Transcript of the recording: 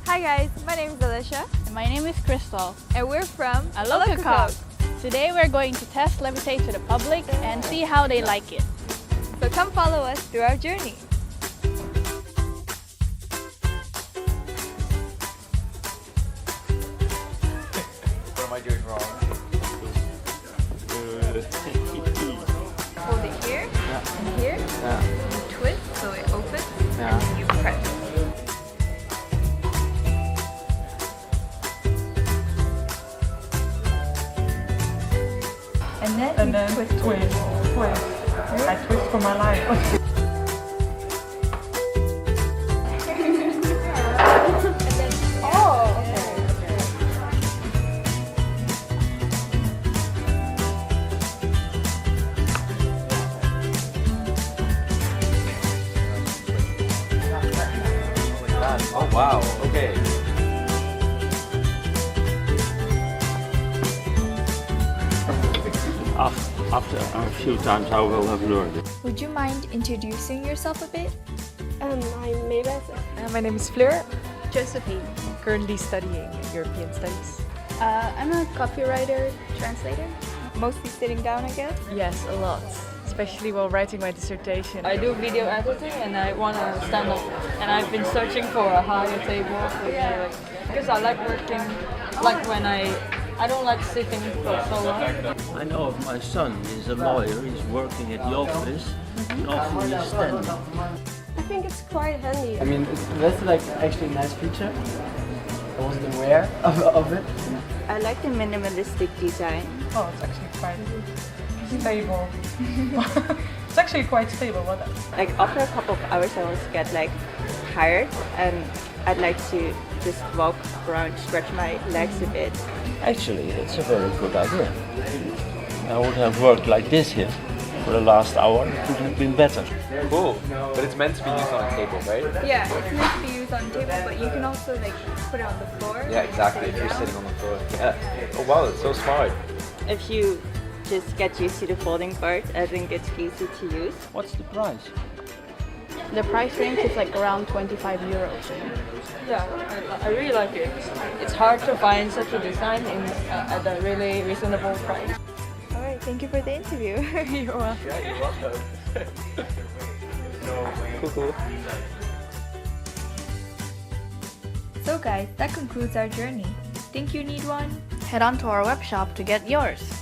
Hi guys, my name is Alicia. And my name is Crystal. And we're from Allocacoc. Today we're going to test Levit8 to the public and see how they like it. So come follow us through our journey. What am I doing wrong? Hold it here and here. You twist so it opens and then you press. And then you twist. I twist for my life. Oh wow, okay. After a few times I will have learned it. Would you mind introducing yourself a bit? I'm Maybeth. My name is Fleur. Josephine. Currently studying European Studies. I'm a copywriter, translator. Mostly sitting down, I guess? Yes, a lot. Especially while writing my dissertation. I do video editing and I want to stand up, and I've been searching for a higher table because I like working like when I don't like sitting for so long. I know of my son, he's a lawyer, he's working at the office, and often he's standing. I think it's quite handy. I mean, that's like actually a nice feature. I wasn't aware of it. I like the minimalistic design. Oh, it's actually quite stable. It's actually quite stable. Like after a couple of hours I always get like tired and I'd like to just walk around, stretch my legs a bit. Actually, it's a very good idea. I would have worked like this here for the last hour, it would have been better. Cool. But it's meant to be used on a table, right? Yeah, it's meant to be used on the table, but you can also like put it on the floor. Yeah, exactly. If you're sitting on the floor. Yeah. Oh wow, it's so smart. If you just get used to the folding part, I think it's easy to use. What's the price? The price range is like around 25 euros. Yeah, I really like it. It's hard to find such a design at a really reasonable price. Alright, thank you for the interview. You're welcome. Yeah, you're welcome. Cool. So guys, that concludes our journey. Think you need one? Head on to our web shop to get yours.